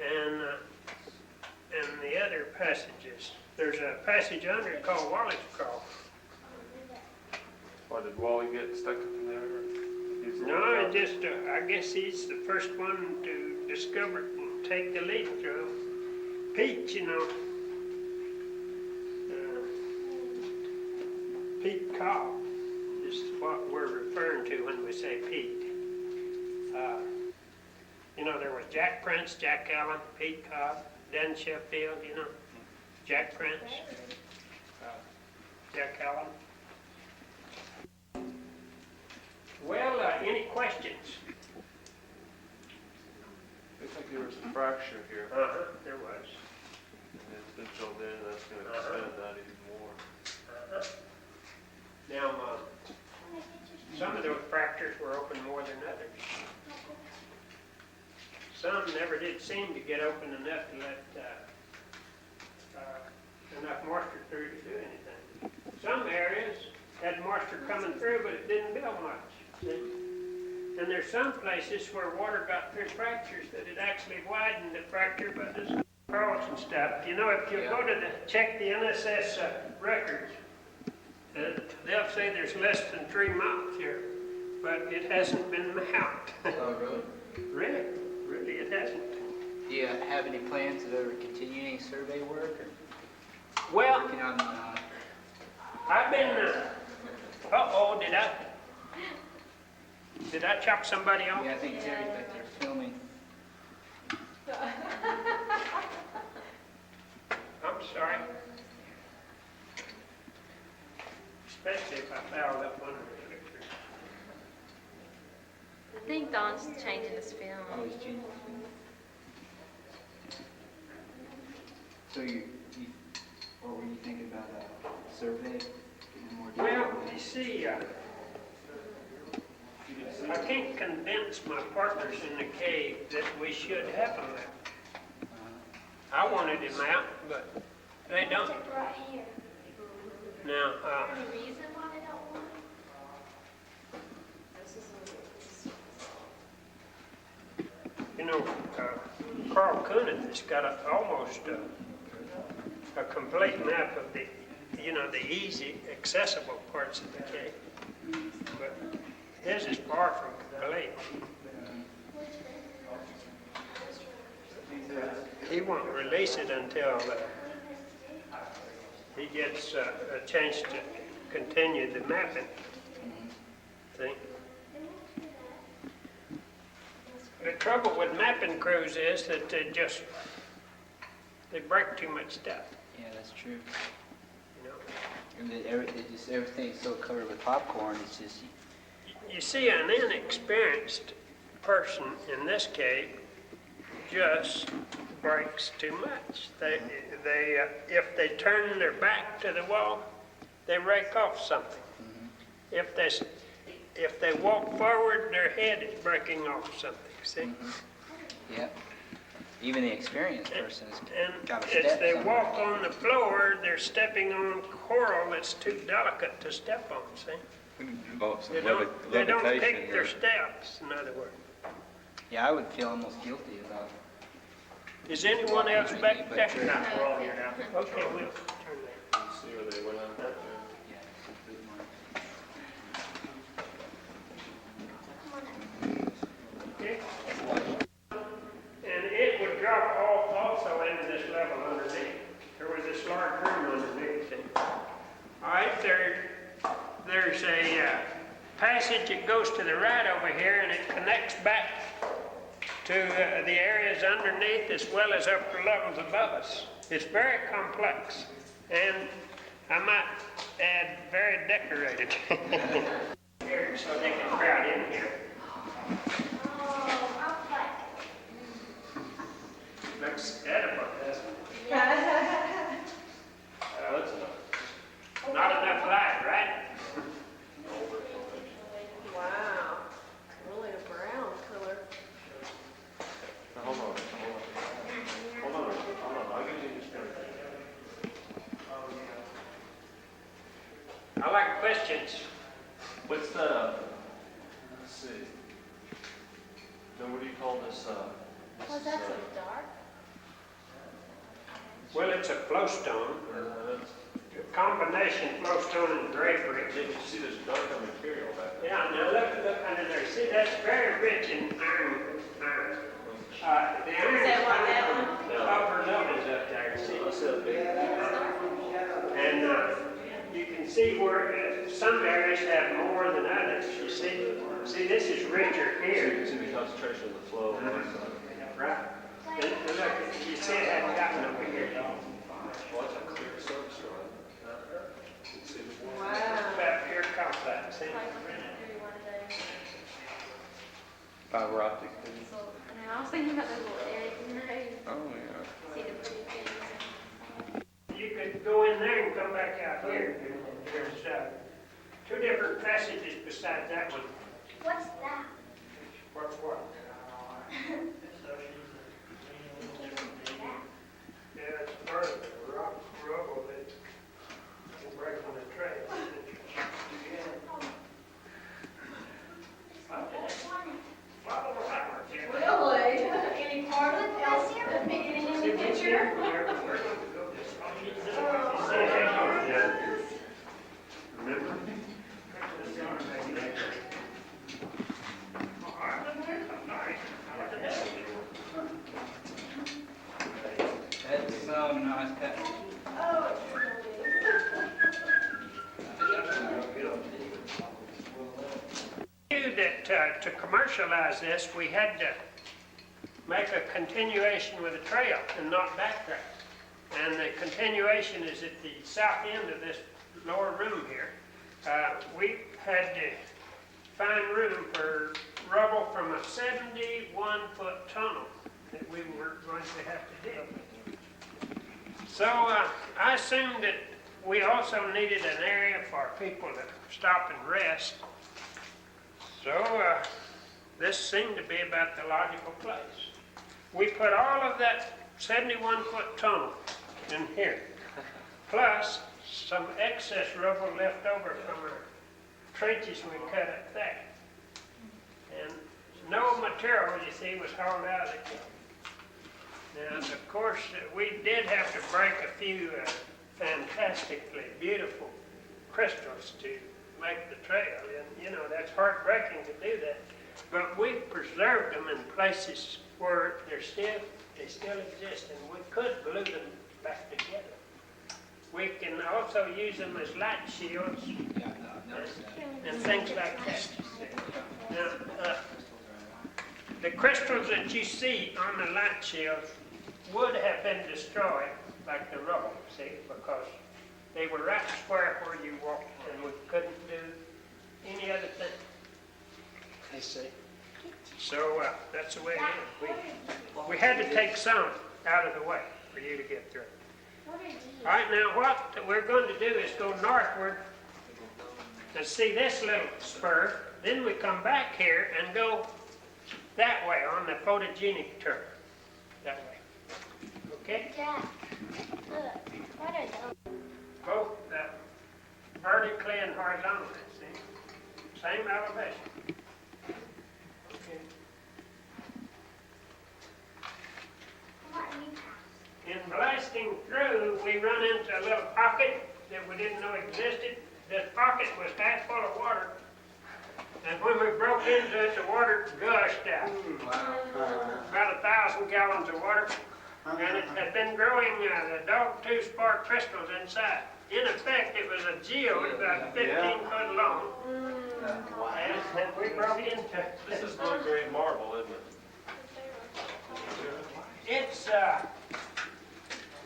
and the other passages. There's a passage under it called Wally's Craw.
Why did Wally get stuck in there?
No, it just, I guess he's the first one to discover it and take the lead through. Peach, you know, Pete Cobb is what we're referring to when we say Pete. You know, there was Jack Prince, Jack Allen, Pete Cobb, Dan Sheffield, you know, Jack Prince, Jack Allen. Well, any questions?
I think there was a fracture here.
There was.
And it's been filled in, and that's going to expand that even more.
Now, some of those fractures were open more than others. Some never did seem to get open enough to let enough moisture through to do anything. Some areas had moisture coming through, but it didn't build much. See? And there's some places where water got through fractures that it actually widened the fracture, but there's curls and stuff. You know, if you go to check the NSS records, they'll say there's less than 3 miles here, but it hasn't been mapped.
Oh, really?
Really, it hasn't.
Do you have any plans to ever continue any survey work? Or
Well,
working on,
I've been, did I chop somebody off?
yeah, I think Terry's back there filming.
I'm sorry. Especially if I fouled up under the picture.
I think Don's changing his film.
Oh, he's changing. So what were you thinking about a survey? Getting more detail?
Well, you see, I can't convince my partners in the cave that we should have a map. I wanted a map, but they don't. Now,
Any reason why they don't want it?
you know, Carl Coonan has got almost a complete map of the, you know, the easy accessible parts of the cave. But his is far from complete. He won't release it until he gets a chance to continue the mapping. See? The trouble with mapping crews is that they break too much stuff.
Yeah, that's true.
You know?
And everything's so covered with popcorn, it's just...
You see, an inexperienced person in this cave just breaks too much. If they turn their back to the wall, they rake off something. If they walk forward, their head is breaking off something. See?
Yep. Even the experienced person has got to
And
step
as they
somewhere.
walk on the floor, they're stepping on coral that's too delicate to step on. See? They don't pick their steps. In other words.
Yeah, I would feel almost guilty about it.
Is anyone else back there?
We're all here now.
Okay, we'll turn that.
See where they went on that.
Okay. And it would drop off also into this level underneath. There was this large room underneath it. All right, there's a passage that goes to the right over here, and it connects back to the areas underneath as well as upper levels above us. It's very complex, and I might add very decorated. Here, so they can crowd in here. Looks edible, doesn't it? Not enough light, right?
Wow. Really a brown color.
Hold on. I'll give you this
I like questions.
What's the, let's see. No, what do you call this,
Was that so dark?
Well, it's a flowstone, a combination flowstone and drapery.
Did you see this darker material back there?
Yeah, now look under there. See, that's very rich in iron. The iron
Is that what that one?
the upper levels up there. See? And you can see where some areas have more than others. You see? See, this is richer here.
See the concentration of the flow.
Right. And look, you see it hasn't gotten over here.
Well, that's a clear surface, right?
Wow.
It's about pure complex. See?
Fiber optic.
I was thinking about those little areas in the road.
Oh, yeah.
See the pretty things.
You could go in there and come back out here. There's two different passages besides that one.
What's that?
What's what? Yeah, it's part of the rubble that will break on the trail.
Really? Any part of it else beginning in the picture?
That's so nice.
Knew that to commercialize this, we had to make a continuation with a trail and not backtrack. And the continuation is at the south end of this lower room here. We had to find room for rubble from a 71-foot tunnel that we were going to have to dig. So I assumed that we also needed an area for people to stop and rest. So this seemed to be about the logical place. We put all of that 71-foot tunnel in here, plus some excess rubble left over from our trenches we cut up there. And no material, you see, was hauled out of it. Now, of course, we did have to break a few fantastically beautiful crystals to make the trail, and you know, that's heartbreaking to do that. But we preserved them in places where they still exist, and we could glue them back together. We can also use them as light shields and things like that. Now, the crystals that you see on the light shields would have been destroyed like the rubble, see, because they were right square where you walked, and we couldn't do any other thing. You see? So that's the way it is. We had to take some out of the way for you to get through. All right, now what we're going to do is go northward and see this little spur. Then we come back here and go that way on the photogenic turf. That way. Okay?
Jack, look, what are those?
Both vertically and horizontally, see? Same elevation. Okay. In blasting through, we run into a little pocket that we didn't know existed. This pocket was half full of water. And when we broke into it, the water gushed out. About 1,000 gallons of water. And it had been growing the dog-tooth spar crystals inside. In effect, it was a geode about 15 foot long. And we broke into it.
This is low-grade marble, isn't it?
It's,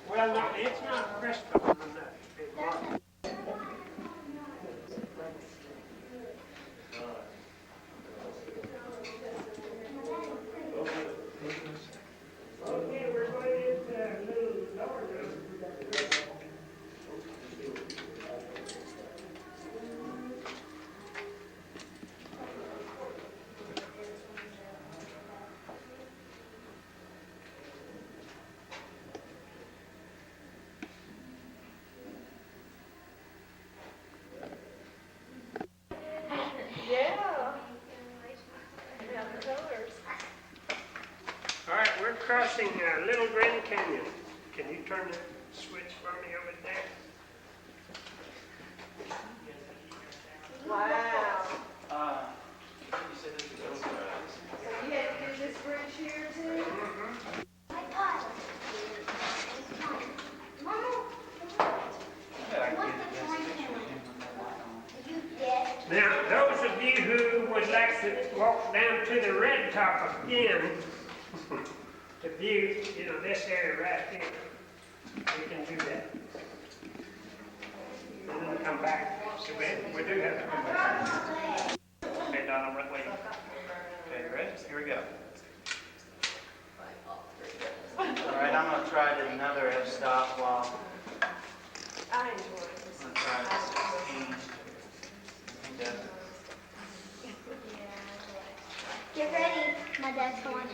well, no, it's not crystal on that big marble. Okay, we're going into a little lower room. All right, we're crossing Little Grand Canyon. Can you turn the switch for me over there?
Wow.
You said this is over.
So you had to do this bridge here too?
Now, those of you who would like to walk down to the red top again to view, you know, this area right here, we can do that. And then come back. So we do have to come back.
Okay, Don, I'm waiting. Okay, ready? Here we go. All right, I'm going to try another f-stop while
I enjoy this.
I'm going to try 16.
Get ready, my dad's going.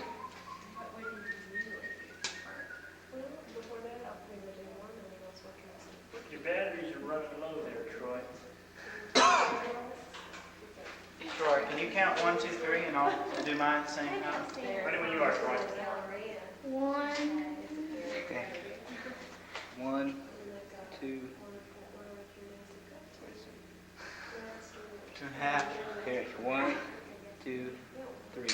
Your batteries are running low there, Troy.
Troy, can you count 1, 2, 3, and I'll do mine at the same time?
Ready when you are, Troy.
1.
Okay. 1, 2.
2.5.
Okay, 1, 2, 3.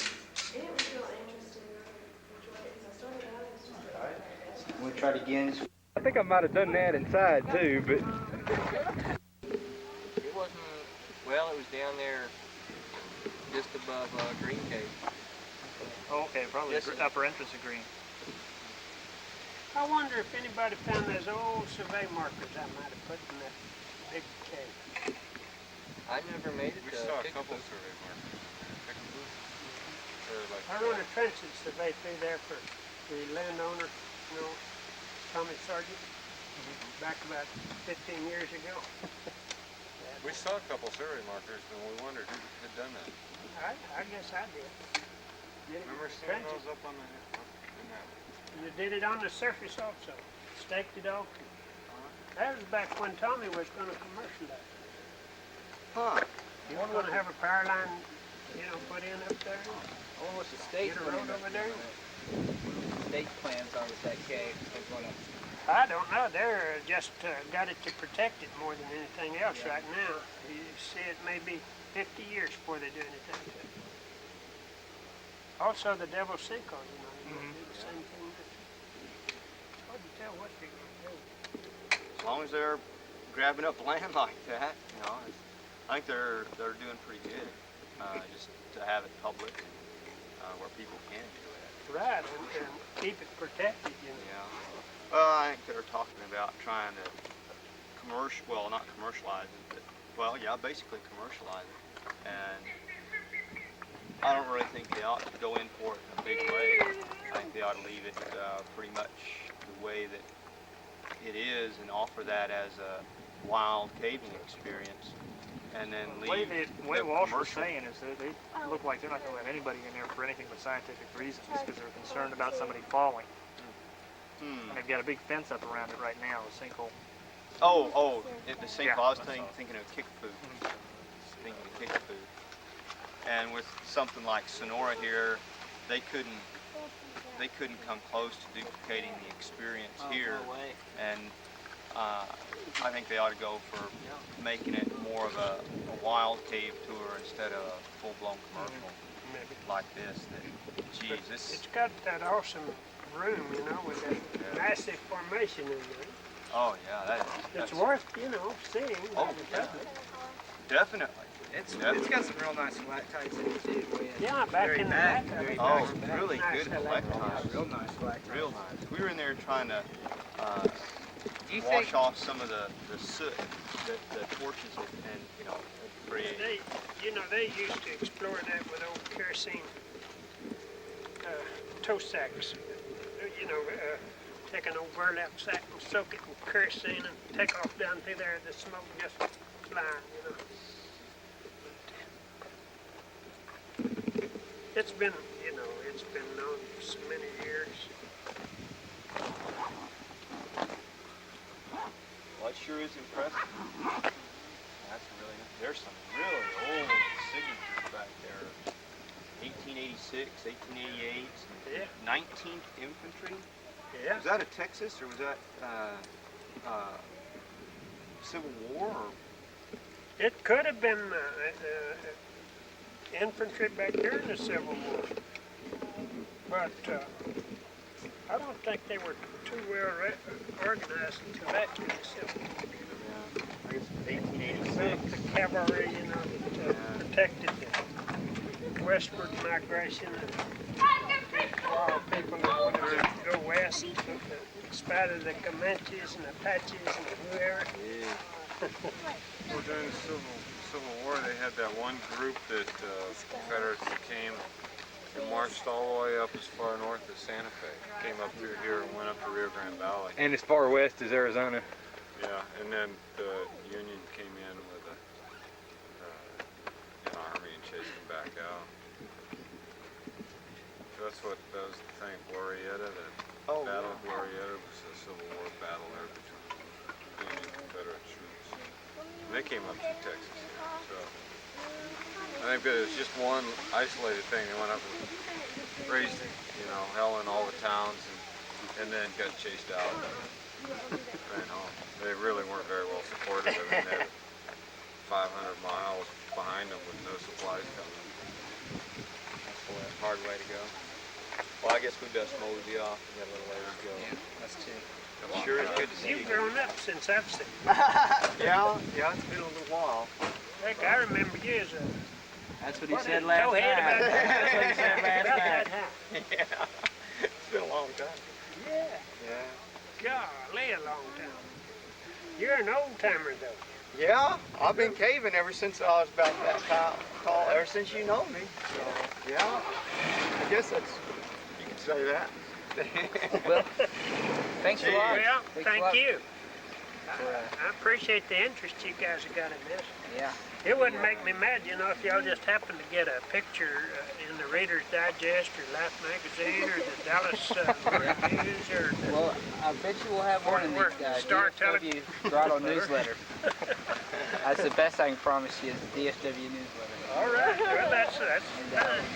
We'll try it again.
I think I might have done that inside too, but
It wasn't, well, it was down there just above Green Cave.
Oh, okay, probably
Yes,
the upper entrance of Green.
I wonder if anybody found those old survey markers I might have put in that big cave.
I never made it
We
to
saw a
Kickapoo.
couple survey markers. Kickapoo? Or like,
I run a trenches survey through there for the landowner, you know, Tommy Sargent, back about 15 years ago.
we saw a couple survey markers, and we wondered who had done that.
I guess I did.
Remember seeing
Trenches.
those up on the in that?
You did it on the surface also. Staked it off. That That was back when Tommy was going to commercialize.
Huh.
You were going to have a power line, put in up there.
What was the state
Get a road over there.
State plans are with that cave? They're gonna.
I don't know. They're just got it to protect it more than anything else right now. You see, it may be 50 years before they do anything to it. Also, the Devil's Sinkhole, they're going to do the same thing. It's hard to tell what they're going to do.
As long as they're grabbing up land like that, I think they're doing pretty good. Just to have it public, where people can enjoy it.
Right, and keep it protected,
Yeah. Well, I think they're talking about trying to not commercialize it, but, basically commercialize it. And I don't really think they ought to go in for it in a big way. I think they ought to leave it pretty much the way that it is and offer that as a wild caving experience. And then leave
what Walsh was saying is that they look like they're not going to let anybody in there for anything but scientific reasons because they're concerned about somebody falling. And they've got a big fence up around it right now, a sinkhole.
The sinkhole. I was thinking of Kickapoo. Thinking of Kickapoo. And with something like Sonora here, they couldn't come close to duplicating the experience here.
No way.
And I think they ought to go for making it more of a wild cave tour instead of a full-blown commercial like this.
It's got that awesome room, with that massive formation in there.
Oh yeah,
it's worth, seeing.
Oh, definitely.
It's got some real nice stalactites in it too.
Yeah, back in the back.
Really good stalactites.
Real nice stalactites.
Real nice. We were in there trying to wash off some of the soot that the torches and create.
They used to explore that with old kerosene tow sacks. Take an old burlap sack and soak it in kerosene and take off down through there, the smoke just flying. It's been known for so many years.
Well, it sure is impressive. There's some really old signatures back there. 1886, 1888, 19th Infantry.
Yeah.
Was that a Texas or was that Civil War? Or?
It could have been infantry back there in the Civil War. But I don't think they were too well organized until that in the Civil War.
I guess 1886.
The cavalry, that protected the westward migration of wild people that wanted to go west, in spite of the Comanches and Apaches and whoever.
Well, during the Civil War, they had that one group that Confederates that came and marched all the way up as far north as Santa Fe. Came up through here and went up to Rio Grande Valley.
And as far west as Arizona.
Yeah, and then the Union came in with an army and chased them back out. That's what that was the thing, Glorieta, the Battle of Glorieta was a Civil War battle there between Union and Confederate troops. And they came up through Texas here, so I think that it was just one isolated thing. They went up and raised, hell in all the towns and then got chased out and ran home. They really weren't very well supported. I mean, they had 500 miles behind them with no supplies coming.
That's a hard way to go. Well, I guess we best mosey off. We got a little ways to go.
Yeah, us too.
Sure is good to see you.
You've grown up since I've seen you.
Yeah, it's been a little while.
Heck, I remember you as a...
That's what he said last night.
That's
what he said last night.
Yeah, it's been a long time.
Yeah.
Yeah.
Golly, a long time. You're an old timer, though.
Yeah, I've been caving ever since I was about that tall, ever since you know me. So, yeah, I guess you could say that.
Well, thanks a lot.
Well, thank you. I appreciate the interest you guys have got in this.
Yeah.
It wouldn't make me mad, you know, if y'all just happened to get a picture in the Reader's Digest or Life Magazine or the Dallas Morning News or the
Well, I bet you we'll have one in the
Star
DFW Throttle newsletter. That's the best I can promise you is the DFW newsletter.
All right. Well, that's fine.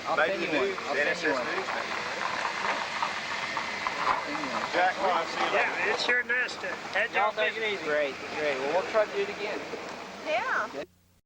I'll send you one. I'll send you one.
Jack, well, I'll see you later.
Yeah, it's sure nice to have y'all
Take it easy. Great, great. Well, we'll try to do it again.
Yeah.